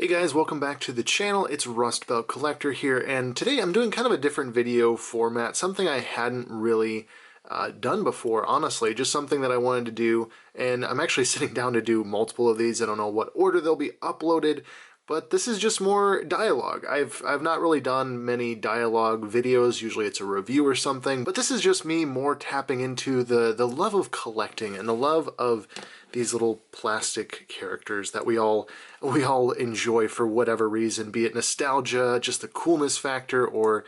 Hey guys, welcome back to the channel. It's Rust Belt Collector here, and today I'm doing kind of a different video format, something I hadn't really done before, honestly, just something that I wanted to do, and I'm actually sitting down to do multiple of these. I don't know what order they'll be uploaded, but this is just more dialogue. I've not really done many dialogue videos, usually it's a review or something, but this is just me more tapping into the love of collecting and the love of these little plastic characters that we all enjoy for whatever reason, be it nostalgia, just the coolness factor, or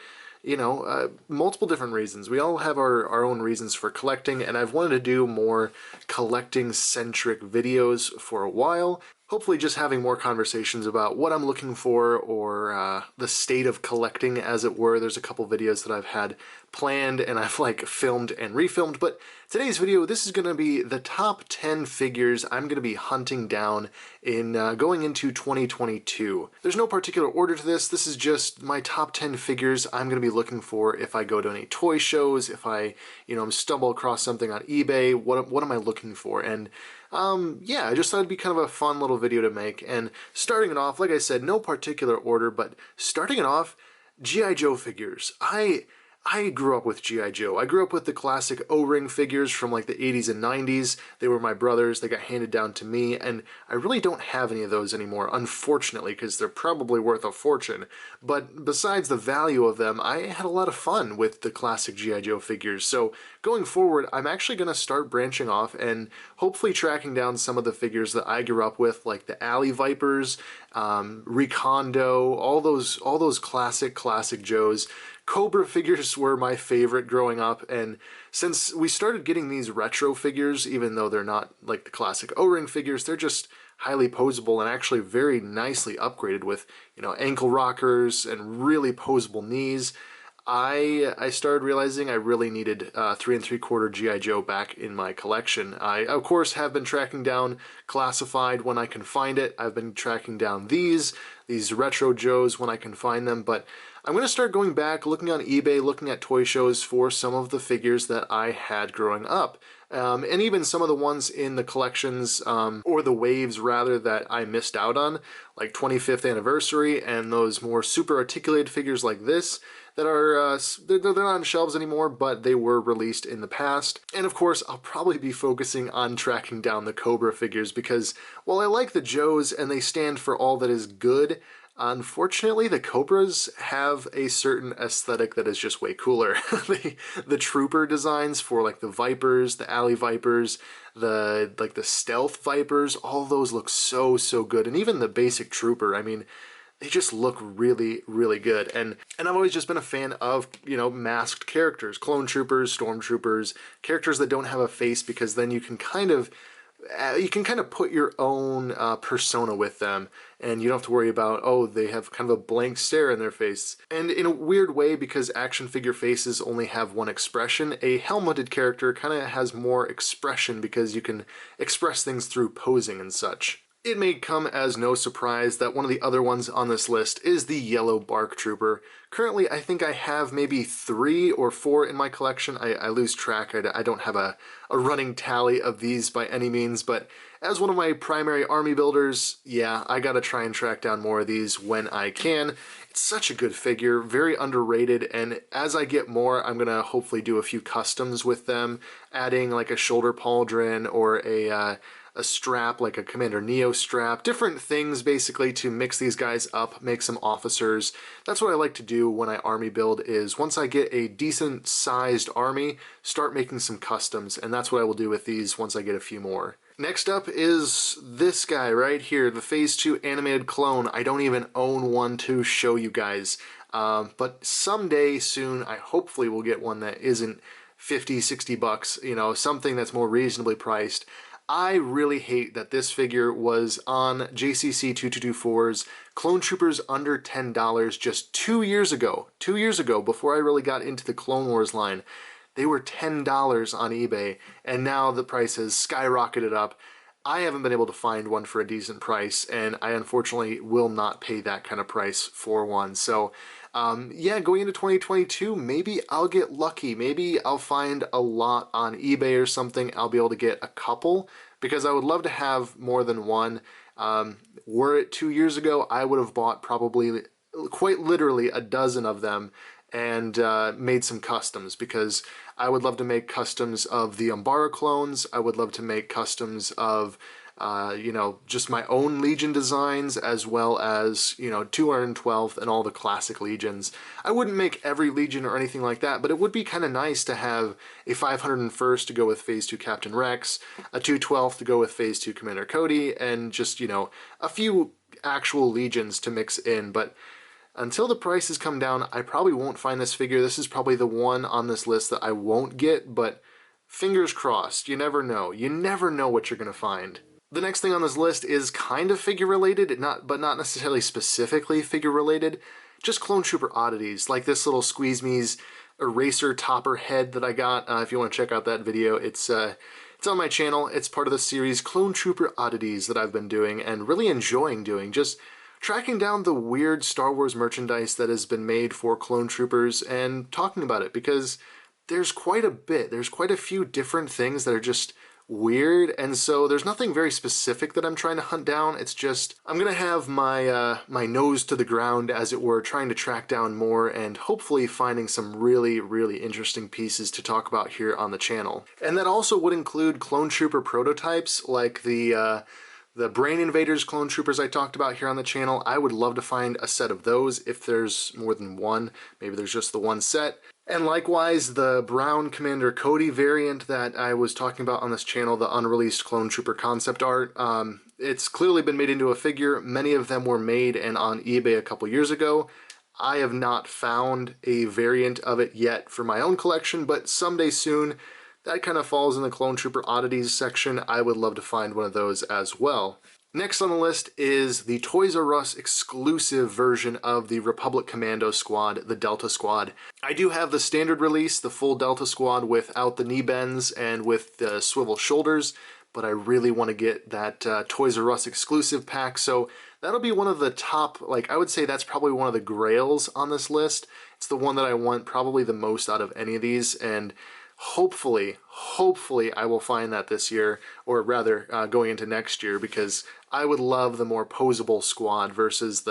multiple different reasons. We all have our own reasons for collecting, and I've wanted to do more collecting-centric videos for a while. Hopefully just having more conversations about what I'm looking for, or the state of collecting, as it were. There's a couple videos that I've had planned and I've filmed and refilmed, but today's video, this is going to be the top 10 figures I'm going to be hunting down in going into 2022. There's no particular order to this. This is just my top 10 figures I'm going to be looking for if I go to any toy shows, if I, stumble across something on eBay. What am I looking for? And yeah, I just thought it'd be kind of a fun little video to make. And starting it off, like I said, no particular order, but starting it off, G.I. Joe figures. I grew up with G.I. Joe. I grew up with the classic O-ring figures from the 80s and 90s. They were my brothers. They got handed down to me, and I really don't have any of those anymore, unfortunately, because they're probably worth a fortune. But besides the value of them, I had a lot of fun with the classic G.I. Joe figures. So going forward, I'm actually going to start branching off and hopefully tracking down some of the figures that I grew up with, like the Alley Vipers, Recondo, all those classic Joes. Cobra figures were my favorite growing up, and since we started getting these retro figures, even though they're not like the classic O-ring figures, they're just highly posable and actually very nicely upgraded with, ankle rockers and really posable knees. I started realizing I really needed 3 3/4 G.I. Joe back in my collection. I, of course, have been tracking down Classified when I can find it. I've been tracking down these retro Joes when I can find them, but I'm going to start going back, looking on eBay, looking at toy shows for some of the figures that I had growing up. And even some of the ones in the collections, or the waves rather, that I missed out on, like 25th anniversary and those more super articulated figures like this that are, they're not on shelves anymore, but they were released in the past. And of course, I'll probably be focusing on tracking down the Cobra figures because while I like the Joes and they stand for all that is good, unfortunately, the Cobras have a certain aesthetic that is just way cooler. The trooper designs for the Vipers, the Alley Vipers, the Stealth Vipers, all those look so good. And even the basic trooper, I mean, they just look really good. And I've always just been a fan of, masked characters, clone troopers, stormtroopers, characters that don't have a face, because then you can kind of put your own persona with them, and you don't have to worry about, oh, they have kind of a blank stare in their face. And in a weird way, because action figure faces only have one expression, a helmeted character kind of has more expression because you can express things through posing and such. It may come as no surprise that one of the other ones on this list is the Yellow Bark Trooper. Currently, I think I have maybe 3 or 4 in my collection. I lose track. I don't have a running tally of these by any means, but as one of my primary army builders, yeah, I gotta try and track down more of these when I can. It's such a good figure, very underrated, and as I get more, I'm gonna hopefully do a few customs with them, adding like a shoulder pauldron or a strap, like a Commander Neo strap, different things basically to mix these guys up, make some officers. That's what I like to do when I army build, is once I get a decent sized army, start making some customs, and that's what I will do with these once I get a few more. Next up is this guy right here, the Phase 2 animated clone. I don't even own one to show you guys, but someday soon I hopefully will get one that isn't 50, 60 bucks, something that's more reasonably priced. I really hate that this figure was on JCC 2224's Clone Troopers under $10 just 2 years ago. 2 years ago, before I really got into the Clone Wars line. They were $10 on eBay, and now the price has skyrocketed up. I haven't been able to find one for a decent price, and I unfortunately will not pay that kind of price for one. So yeah, going into 2022, maybe I'll get lucky. Maybe I'll find a lot on eBay or something. I'll be able to get a couple, because I would love to have more than one. Were it 2 years ago, I would have bought probably quite literally a dozen of them and made some customs, because I would love to make customs of the Umbara clones. I would love to make customs of you know, just my own Legion designs, as well as, you know, 212th and all the classic Legions. I wouldn't make every Legion or anything like that, but it would be kind of nice to have a 501st to go with Phase 2 Captain Rex, a 212th to go with Phase 2 Commander Cody, and just, you know, a few actual Legions to mix in. But until the prices come down, I probably won't find this figure. This is probably the one on this list that I won't get, but fingers crossed. You never know. You never know what you're going to find. The next thing on this list is kind of figure related, but not necessarily specifically figure related. Just Clone Trooper oddities, like this little Squeeze-Me's eraser topper head that I got. If you want to check out that video, it's on my channel. It's part of the series Clone Trooper oddities that I've been doing and really enjoying doing. Just tracking down the weird Star Wars merchandise that has been made for Clone Troopers and talking about it, because there's quite a bit. There's quite a few different things that are just weird, and so there's nothing very specific that I'm trying to hunt down. It's just I'm gonna have my my nose to the ground, as it were, trying to track down more and hopefully finding some really interesting pieces to talk about here on the channel. And that also would include Clone Trooper prototypes, like the Brain Invaders Clone Troopers I talked about here on the channel. I would love to find a set of those if there's more than one. Maybe there's just the one set. And likewise, the Brown Commander Cody variant that I was talking about on this channel, the unreleased Clone Trooper concept art, it's clearly been made into a figure. Many of them were made and on eBay a couple years ago. I have not found a variant of it yet for my own collection, but someday soon. That kind of falls in the Clone Trooper oddities section. I would love to find one of those as well. Next on the list is the Toys R Us exclusive version of the Republic Commando Squad, the Delta Squad. I do have the standard release, the full Delta Squad without the knee bends and with the swivel shoulders, but I really want to get that Toys R Us exclusive pack, so that'll be one of the top, like, I would say that's probably one of the grails on this list. It's the one that I want probably the most out of any of these, and hopefully I will find that this year, or rather going into next year, because I would love the more posable squad versus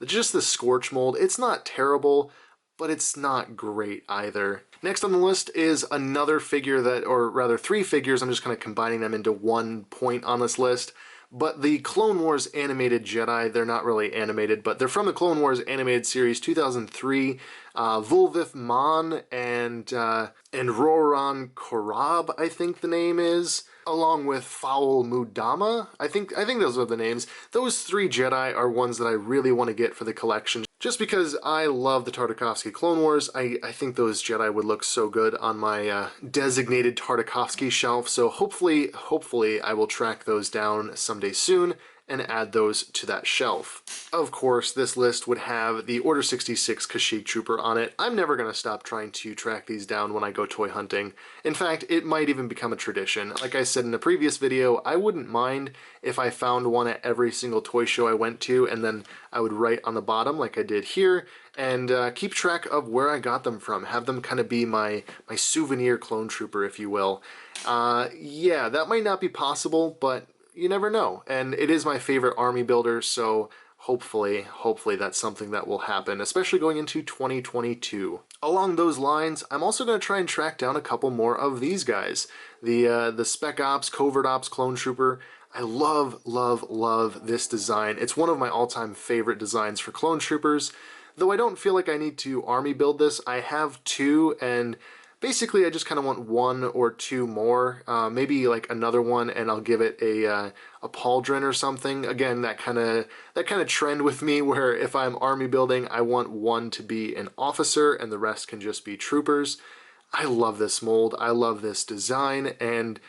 just the Scorch mold. It's not terrible, but it's not great either. Next on the list is another figure that, or rather three figures, I'm just kind of combining them into one point on this list. But the Clone Wars animated Jedi, they're not really animated, but they're from the Clone Wars animated series 2003. Vulvith Mon and Roran Korab, I think the name is, along with Foul Mudama. I think those are the names. Those three Jedi are ones that I really want to get for the collection. Just because I love the Tartakovsky Clone Wars, I think those Jedi would look so good on my designated Tartakovsky shelf, so hopefully I will track those down someday soon and add those to that shelf. Of course, this list would have the Order 66 Kashyyyk Trooper on it. I'm never going to stop trying to track these down when I go toy hunting. In fact, it might even become a tradition. Like I said in a previous video, I wouldn't mind if I found one at every single toy show I went to, and then I would write on the bottom like I did here, and keep track of where I got them from. Have them kind of be my souvenir clone trooper, if you will. Yeah, that might not be possible, but you never know. And it is my favorite army builder, so hopefully that's something that will happen, especially going into 2022. Along those lines, I'm also going to try and track down a couple more of these guys. The Spec Ops, Covert Ops Clone Trooper. I love this design. It's one of my all-time favorite designs for Clone Troopers. Though I don't feel like I need to army build this, I have two, and basically I just kind of want one or two more, maybe like another one, and I'll give it a pauldron or something. Again, that kind of trend with me, where if I'm army building, I want one to be an officer and the rest can just be troopers. I love this mold, I love this design, and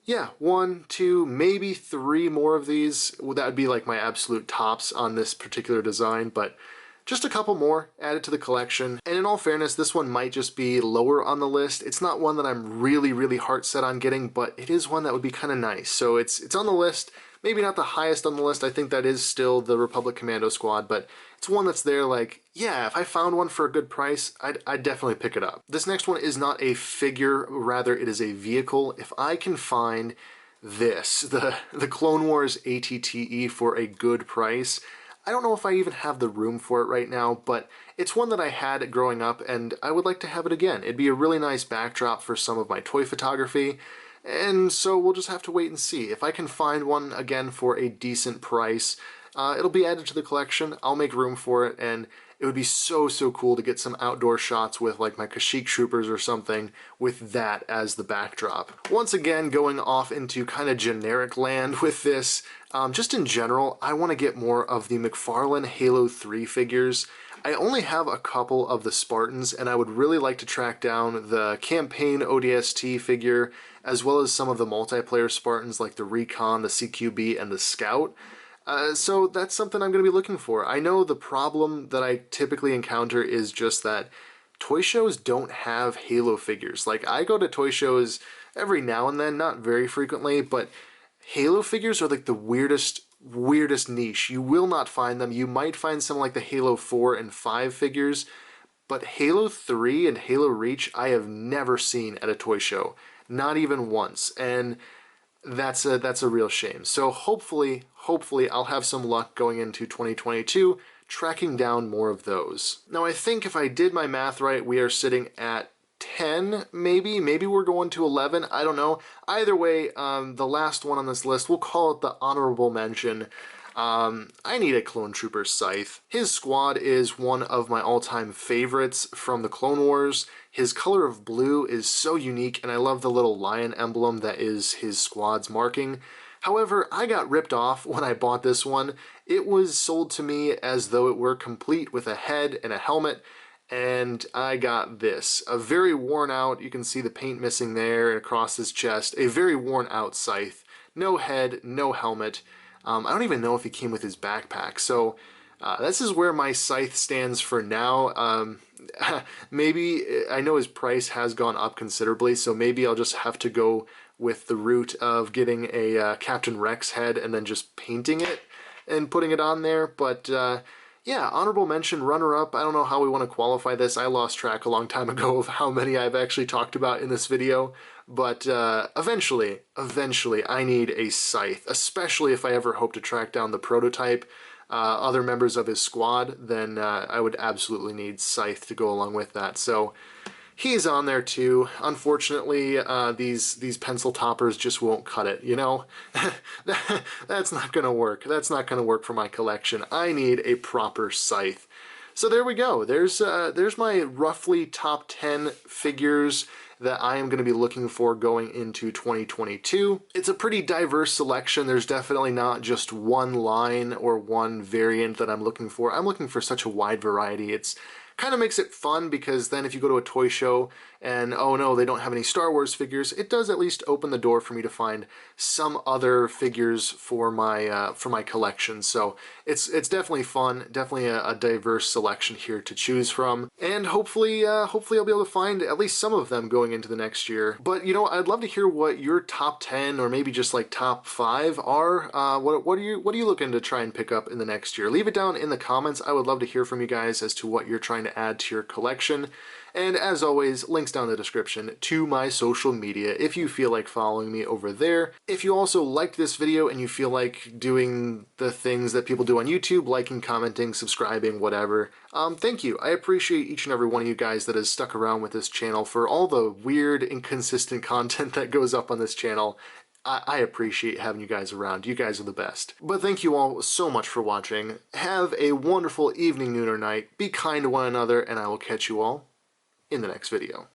yeah, one, two, maybe three more of these. That would be like my absolute tops on this particular design, but just a couple more added to the collection. And in all fairness, this one might just be lower on the list. It's not one that I'm really heart set on getting, but it is one that would be kind of nice. So it's on the list. Maybe not the highest on the list. I think that is still the Republic Commando Squad, but it's one that's there like, yeah, if I found one for a good price, I'd definitely pick it up. This next one is not a figure, rather it is a vehicle. If I can find this, the Clone Wars ATTE for a good price. I don't know if I even have the room for it right now, but it's one that I had growing up and I would like to have it again. It'd be a really nice backdrop for some of my toy photography, and so we'll just have to wait and see. If I can find one again for a decent price, it'll be added to the collection. I'll make room for it, and it would be so cool to get some outdoor shots with like my Kashyyyk troopers or something with that as the backdrop. Once again, going off into kind of generic land with this, just in general, I want to get more of the McFarlane Halo 3 figures. I only have a couple of the Spartans, and I would really like to track down the campaign ODST figure, as well as some of the multiplayer Spartans like the Recon, the CQB, and the Scout. So that's something I'm going to be looking for. I know the problem that I typically encounter is just that toy shows don't have Halo figures. Like, I go to toy shows every now and then, not very frequently, but Halo figures are like the weirdest niche. You will not find them. You might find some like the Halo 4 and 5 figures, but Halo 3 and Halo Reach I have never seen at a toy show. Not even once. And that's a real shame. So hopefully I'll have some luck going into 2022 tracking down more of those. Now I think if I did my math right, we are sitting at 10, maybe we're going to 11, I don't know. Either way, the last one on this list, we'll call it the honorable mention. I need a Clone Trooper Scythe. His squad is one of my all-time favorites from the Clone Wars. His color of blue is so unique, and I love the little lion emblem that is his squad's marking. However, I got ripped off when I bought this one. It was sold to me as though it were complete with a head and a helmet, and I got this. A very worn out, you can see the paint missing there and across his chest, a very worn out Scythe. No head, no helmet. I don't even know if he came with his backpack, so this is where my Scythe stands for now. Maybe, I know his price has gone up considerably, so maybe I'll just have to go with the route of getting a Captain Rex head and then just painting it and putting it on there, but yeah, honorable mention, runner-up. I don't know how we want to qualify this. I lost track a long time ago of how many I've actually talked about in this video. But eventually, I need a Scythe, especially if I ever hope to track down the prototype, other members of his squad, then I would absolutely need Scythe to go along with that. So he's on there too. Unfortunately, these pencil toppers just won't cut it, you know? That's not gonna work. That's not gonna work for my collection. I need a proper Scythe. So there we go. There's my roughly top 10 figures that I am going to be looking for going into 2022. It's a pretty diverse selection. There's definitely not just one line or one variant that I'm looking for. I'm looking for such a wide variety. It's kind of makes it fun because then if you go to a toy show and oh no, they don't have any Star Wars figures, it does at least open the door for me to find some other figures for my collection. So it's definitely fun, definitely a diverse selection here to choose from, and hopefully I'll be able to find at least some of them going into the next year. But you know, I'd love to hear what your top 10 or maybe just like top 5 are. What are you looking to try and pick up in the next year? Leave it down in the comments. I would love to hear from you guys as to what you're trying to add to your collection. And as always, links down in the description to my social media if you feel like following me over there. If you also liked this video and you feel like doing the things that people do on YouTube, liking, commenting, subscribing, whatever, thank you. I appreciate each and every one of you guys that has stuck around with this channel for all the weird, inconsistent content that goes up on this channel. I appreciate having you guys around. You guys are the best. But thank you all so much for watching. Have a wonderful evening, noon, or night. Be kind to one another, and I will catch you all in the next video.